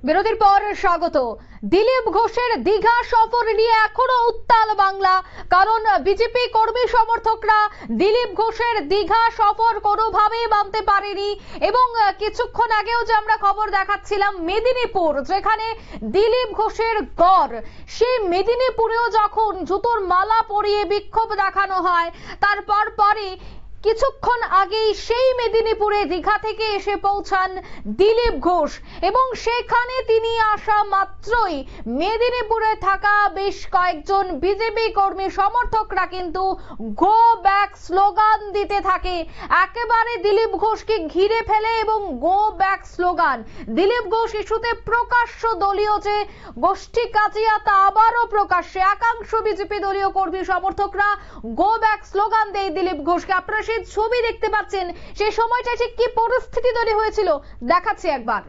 বিরতির পর স্বাগত। দিলীপ ঘোষের দীঘা সফর নিয়ে এখনো উত্তাল বাংলা, কারণ বিজেপি কর্মী সমর্থকরা দিলীপ ঘোষের দীঘা সফর কোনোভাবেই মানতে পারেনি। এবং কিছুক্ষণ আগেও যে আমরা খবর দেখাচ্ছিলাম মেদিনীপুর, যেখানে দিলীপ ঘোষের গড়, সেই মেদিনীপুরেও যখন জুতোর মালা পরিয়ে বিক্ষোভ দেখানো হয়, তারপর পরে কিছুক্ষণ আগেই সেই মেদিনীপুরে দীঘা থেকে এসে পৌঁছান দিলীপ ঘোষ এবং সেখানে তিনি আসা মাত্রই মেদিনীপুরে থাকা বেশ কয়েকজন বিজেপি কর্মী সমর্থকরা কিন্তু গো ব্যাক স্লোগান দিতে থাকে। একেবারে দিলীপ ঘোষকে ঘিরে ফেলে এবং go back slogan. Dilip Ghosh ইস্যুতে প্রকাশ্য দলীয় যে গোষ্ঠী কাজিয়া, তা আবারও প্রকাশ্যে একাংশ বিজেপি দলীয় কর্মী সমর্থকরা গো ব্যাক স্লোগান দেয় দিলীপ ঘোষকে। আপনারা সেই ছবি দেখতে পাচ্ছেন, সেই সময়টা ঠিক কি পরিস্থিতি তৈরি হয়েছিল দেখাচ্ছি একবার।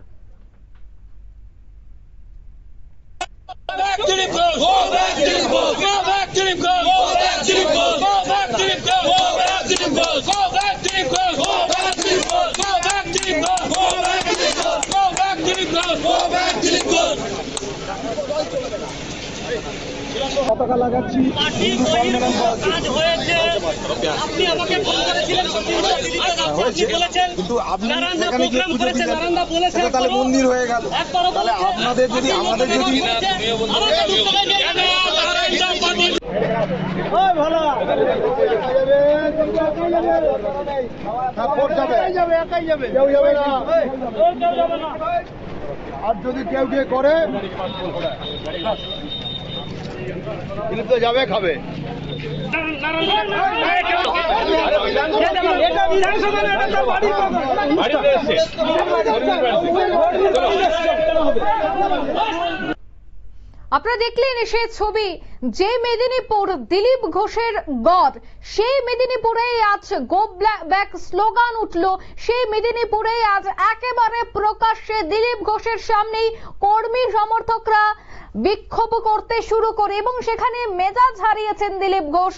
পতাকা লাগাচ্ছি। কিন্তু আপনি এখানে গিয়ে পুজো দিলেন, সেটা তাহলে মন্দির হয়ে গেল। তাহলে আপনাদের যদি আর যদি কেউ করে তো যাবে, খাবে। আপনারা দেখলেন সেই ছবি, যে মেদিনীপুর দিলীপ ঘোষের গড়, সেই মেদিনীপুরেই আজ গো ব্যাক স্লোগান উঠলো। সেই মেদিনীপুরেই আজ একেবারে প্রকাশ্যে দিলীপ ঘোষের সামনেই কর্মী সমর্থকরা বিক্ষোভ করতে শুরু করে এবং সেখানে মেজাজ হারিয়েছেন দিলীপ ঘোষ।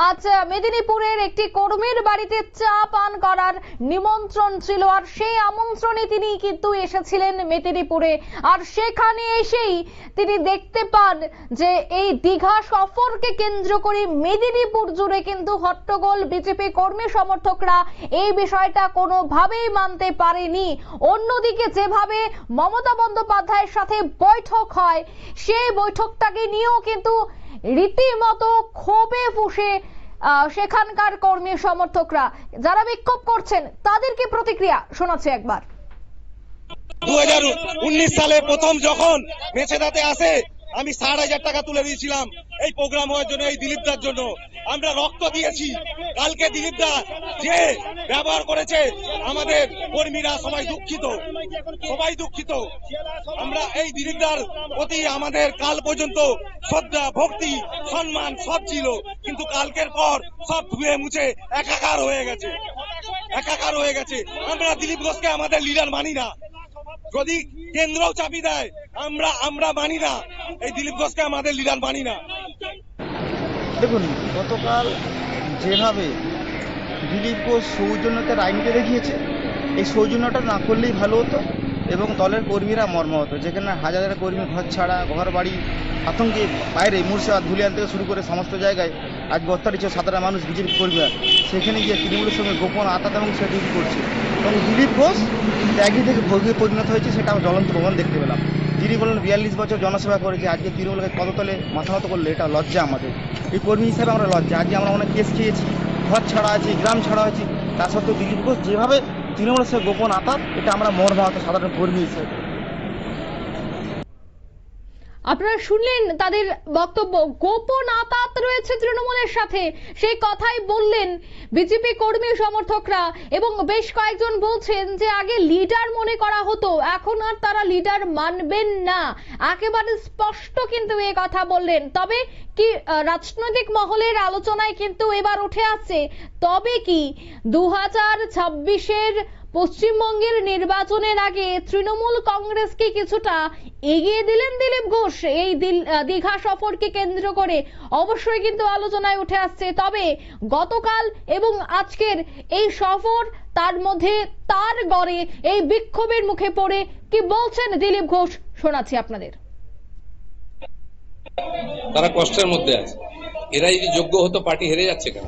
আজ মেদিনীপুরের একটি কর্মীর বাড়িতে চা পান করার নিমন্ত্রণ ছিল, আর সেই আমন্ত্রণে তিনি কিন্তু এসেছিলেন মেদিনীপুরে। আর সেখানে এসেই তিনি দেখতে পান যে এই দীঘা সফরকে কেন্দ্র করে মেদিনীপুর জুড়ে কিন্তু হট্টগোল। বিজেপি কর্মী সমর্থকরা এই বিষয়টা কোনোভাবেই মানতে পারেনি। অন্যদিকে যেভাবে মমতা বন্দ্যোপাধ্যায়ের সাথে বৈঠক হয়, সেই বৈঠকটাকে নিয়েও কিন্তু রীতিমতো ক্ষোভে ফুঁসে সেখানকার কর্মী সমর্থকরা। যারা বিক্ষোভ করছেন তাদের কি প্রতিক্রিয়া শোনাচ্ছে একবার। 2019 সালে প্রথম যখন মেছেদাতে আসে, আমি 60,000 টাকা তুলে দিয়েছিলাম এই প্রোগ্রাম হওয়ার জন্য, এই দিলীপদার জন্য। আমরা রক্ত দিয়েছি। কালকে দিলীপদা যে ব্যবহার করেছে, আমাদের কর্মীরা সবাই দুঃখিত। আমরা এই দিলীপদার প্রতি আমাদের কাল পর্যন্ত শ্রদ্ধা, ভক্তি, সম্মান সব ছিল, কিন্তু কালকের পর সব ধুয়ে মুছে একাকার হয়ে গেছে। আমরা দিলীপ ঘোষকে আমাদের লিডার মানি না। যদি কেন্দ্রও চাপি দেয়, আমরা মানি না। এই দিলীপ ঘোষকে আমাদের লিডার মানি না। দেখুন, গতকাল যেভাবে দিলীপ ঘোষ সৌজন্যতা রাজনীতি দেখিয়েছে, এই সৌজন্যটা না করলেই ভালো হতো এবং দলের কর্মীরা মর্মাহত। যেখানে হাজার কর্মী ঘর ছাড়া, ঘর বাড়ি আতঙ্কে বাইরে, মুর্শিদাবাদ, ধুলিয়ান থেকে শুরু করে সমস্ত জায়গায় আজ অত্যাচারিত সাধারণ মানুষ বিজেপি কর্মীরা, সেখানে গিয়ে তৃণমূলের সঙ্গে গোপন আতাত এবং সে ডিউটি করছে। এবং দিলীপ ঘোষ ত্যাগী থেকে ভোগে পরিণত হয়েছে, সেটা আমি জ্বলন্ত প্রমাণ দেখতে পেলাম। তিনি বললেন 42 বছর জনসেবা করেছে, আজকে তৃণমূলকে পদতলে মাথা নত করলে এটা লজ্জা। আমাদের এই কর্মী হিসাবে আমরা লজ্জা। আজকে আমরা অনেক কেস খেয়েছি, ঘর ছাড়া আছি, গ্রাম ছাড়া আছি, তা সত্ত্বেও দিলীপ ঘোষ যেভাবে তৃণমূলের সঙ্গে গোপন আতাত, এটা আমরা মর্মাহত সাধারণ কর্মী হিসেবে। আপনারা শুনলেন তাদের বক্তব্য। গোপন আতাত রয়েছে তৃণমূলের সাথে, সেই কথাই বললেন বিজেপি কর্মী সমর্থকরা। এবং বেশ কয়েকজন বলছেন যে আগে লিডার মনে করা হতো, এখন আর তারা লিডার মানবেন না। একেবারে স্পষ্ট কিন্তু এই কথা বললেন। তবে কি রাজনৈতিক মহলের আলোচনায় কিন্তু এবার উঠে আসছে, তবে কি 2026-এর পশ্চিমবঙ্গের নির্বাচনের আগে তৃণমূল কংগ্রেসকে কিছুটা এগিয়ে দিলেন দিলীপ ঘোষ এই দীঘা সফরকে কেন্দ্র করে? অবশ্যই কিন্তু আলোচনায় উঠে আসছে। তবে গতকাল এবং আজকের এই সফর, তার মধ্যে তার গড়ে এই বিক্ষোভের মুখে পড়ে কি বলছেন দিলীপ ঘোষ শোনাচ্ছি আপনাদের। তারা কষ্টের মধ্যে আছে। এরা যদি যোগ্য হতো পার্টি হেরে যাচ্ছে কেন?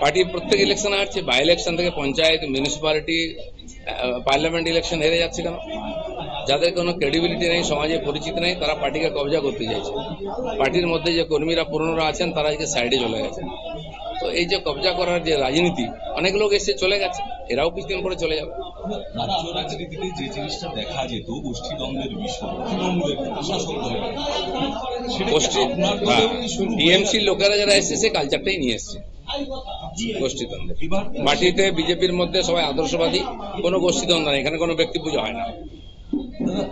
পার্টি প্রত্যেক ইলেকশন হারছে, বাই ইলেকশন থেকে পঞ্চায়েত, মিউনিসিপ্যালিটি, পার্লামেন্ট ইলেকশন হেরে যাচ্ছে কেন? যাদের কোনো ক্রেডিবিলিটি নেই, সমাজে পরিচিত নেই, তারা পার্টিকে কবজা করতে চাইছে। পার্টির মধ্যে যে কর্মীরা পুরনোরা আছেন তারা আজকে সাইডে চলে গেছেন। তো এই যে কবজা করার যে রাজনীতি, অনেক লোক এসে চলে গেছে, এরাও কিছুদিন পরে চলে যাবে। রাজ্য রাজনীতিতে যে জিনিসটা দেখা যেত গোষ্ঠীদ্বন্দ্বের বিষয়, তৃণমূলের শাসক দলের টিএমসির লোকেরা যারা এসছে সে কালচারটাই নিয়ে এসছে গোষ্ঠীদ্বন্দ্ব। পার্টিতে বিজেপির মধ্যে সবাই আদর্শবাদী, কোনো গোষ্ঠীদ্বন্দ্ব নেই, এখানে কোনো ব্যক্তি পুজো হয় না।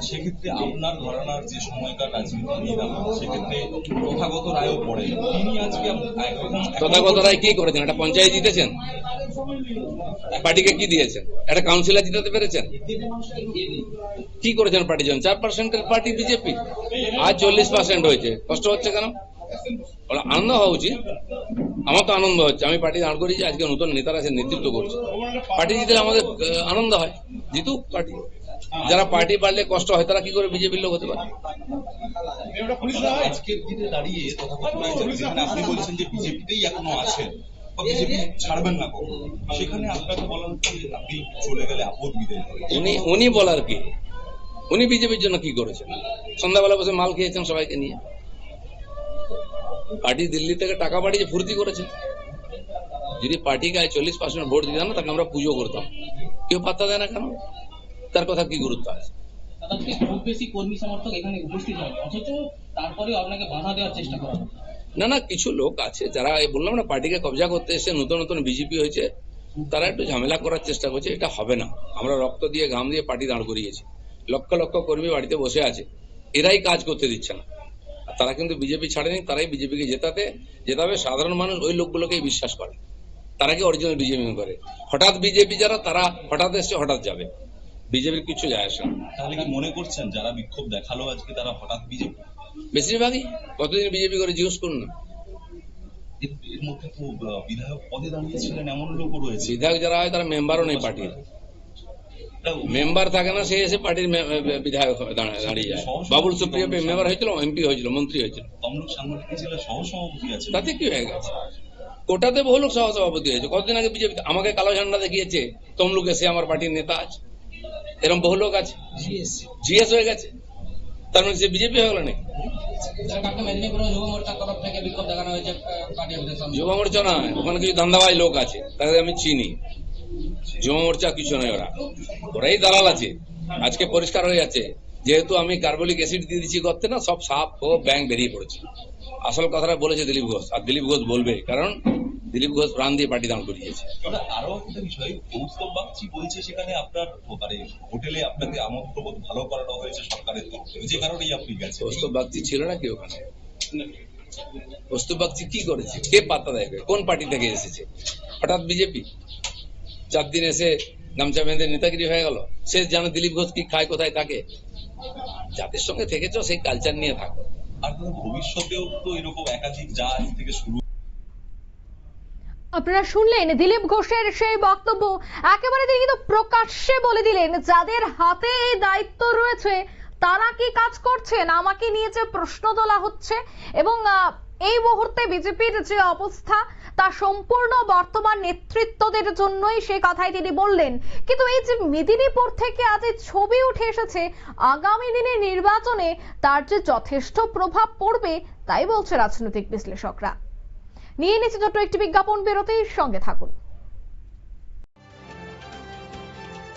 সেক্ষেত্রে আপনার ঘরানার যে সময়কার রাজনীতি নিয়ে সেক্ষেত্রে তথাগত রায়ও পড়েন, তিনি আজকে তথাগত রায় কি করেছেন? একটা পঞ্চায়েত জিতেছেন, পার্টিকে কি দিয়েছেন? একটা কাউন্সিলর জিতাতে পেরেছেন? কি করেছেন পার্টির জন্য? 4% পার্টি বিজেপি, আজ 40% হয়েছে। কষ্ট হচ্ছে কেন? আনন্দ হওয়া উচিত। আমার তো আনন্দ হচ্ছে, আমি পার্টি দাঁড় করেছি, আজকে নতুন নেতারা আছে নেতৃত্ব করছে। পার্টি জিতলে আমাদের আনন্দ হয়, জিতুক পার্টি। যারা পার্টি পারলে কষ্ট হয় তারা কি করে বিজেপির লোক হতে পারে? আজকের দিনে দাঁড়িয়ে তথাগত রায় যেখানে আপনি বলছেন যে বিজেপিতেই এখনো আছেন বা বিজেপি ছাড়বেন না কখনো, সেখানে আপনাকে বলা হচ্ছে যে আপনি চলে গেলে আপদ বিদায় করেন। উনি বলার কি? উনি বিজেপির জন্য কি করেছেন? সন্ধ্যাবেলা বসে মাল খেয়েছেন সবাইকে নিয়ে। পার্টি দিল্লি থেকে টাকা পাঠিয়ে ফুর্তি করেছে। যদি পার্টিকে 40% ভোট দিতাম না, তাকে আমরা পুজো করতাম। কেউ পাত্তা দেয় না কেন? তার কথা কি গুরুত্ব আছে? খুব বেশি কর্মী সমর্থক এখানে উপস্থিত হয়, অথচ তারপরে আপনাকে বাধা দেওয়ার চেষ্টা করা হয়। না, কিছু লোক আছে যারা বললাম না পার্টিকে কবজা করতে এসে নতুন বিজেপি হয়েছে, তারা একটু ঝামেলা করার চেষ্টা করছে। এটা হবে না। আমরা রক্ত দিয়ে ঘাম দিয়ে পার্টি দাঁড় করিয়েছি, লক্ষ লক্ষ কর্মী বাড়িতে বসে আছে, এরাই কাজ করতে দিচ্ছে না। তারা কিন্তু বিজেপি ছাড়েনি, তারাই বিজেপিকে জেতাবে। সাধারণ মানুষ ওই লোকগুলোকেই বিশ্বাস করে, তারা কি অরিজিনাল বিজেপি করে। হঠাৎ বিজেপি যারা, তারা হঠাৎ এসছে হঠাৎ যাবে, বিজেপির কিছু যায় আসে না। তাহলে কি মনে করছেন যারা বিক্ষোভ দেখালো আজকে তারা হঠাৎ বিজেপি? বেশিরভাগই কতদিন বিজেপি করে জিজ্ঞেস করুন না। এর মধ্যে তো বিধায়ক পদে দাঁড়িয়েছিলেন এমন লোকও রয়েছে। বিধায়ক যারা হয় তারা মেম্বারও নেই পার্টির, মেম্বার থাকে না, সে এসে পার্টির বিধায়ক দাঁড়িয়ে যায়। বাবুল সুপ্রিয় মেম্বার হয়েছিল, এমপি হয়েছিল, মন্ত্রী হয়েছিল, তমলুক সাংগঠনিক জেলার সহসভাপতি আছে। তাতে কি হয়ে গেছে? কোটাতে বহু লোক সহসভাপতি হয়েছে। কতদিন আগে বিজেপি আমাকে কালো ঝান্ডা দেখিয়েছে তমলুকে, সে আমার পার্টির নেতা আছে। এরকম বহু লোক আছে, জিএস হয়ে গেছে, তার মানে সে বিজেপি হয়ে গেল না। যুব মোর্চা নয়, ওখানে কিছু ধান্দাবাজ লোক আছে, তাদের আমি চিনি। যুব মোর্চা কিছু নয়, ওরাই দালাল আছে। আজকে পরিষ্কার হয়ে যাচ্ছে, যেহেতু আমি কার্বলিক অ্যাসিড দিয়ে দিচ্ছি গর্তে, না সব সাপ ও ব্যাং বেরিয়ে পড়েছে। আসল কথাটা বলেছে দিলীপ ঘোষ, আর দিলীপ ঘোষ বলবে, কারণ দিলীপ ঘোষ প্রাণ দিয়ে পার্টি দাঁড় করিয়েছে। আরো একটা বিষয়, কৌস্তব বাগচি বলছে সেখানে আপনার হোটেলে আপনাকে আমন্ত্রণ ভালো করানো হয়েছে সরকারের তরফ থেকে, যে কারণেই আপনি গেছেন। কৌস্তব বাগচি ছিল নাকি ওখানে? কৌস্তব বাগচি কি করেছে? কে পাত্তা দেবে? কোন পার্টি থেকে এসেছে? হঠাৎ বিজেপি 4 দিন এসে গামছা বেঁধে নেতাগিরি হয়ে গেল। সে জানে দিলীপ ঘোষ কি খায়, কোথায় থাকে। যাদের সঙ্গে থেকেছ সেই কালচার নিয়ে থাকো। আর ভবিষ্যতেও তো এরকম একাধিক জাজ থেকে শুরু। আপনারা শুনলেন দিলীপ ঘোষের সেই বক্তব্য। একেবারে তিনি কিন্তু প্রকাশ্যে বলে দিলেন, যাদের হাতে এই দায়িত্ব রয়েছে তারা কি কাজ করছেন, আমাকে নিয়ে যে প্রশ্ন তোলা হচ্ছে। এবং এই মুহূর্তে বিজেপির যে অবস্থা, তা সম্পূর্ণ বর্তমান নেতৃত্বদের জন্যই সে কথাই তিনি বললেন। কিন্তু এই যে মেদিনীপুর থেকে আজ ছবি উঠে এসেছে, আগামী দিনে নির্বাচনে তার যে যথেষ্ট প্রভাব পড়বে তাই বলছে রাজনৈতিক বিশ্লেষকরা। নিয়ে নিচ্ছে ছোট্ট একটি বিজ্ঞাপন, বিরতির সঙ্গে থাকুন।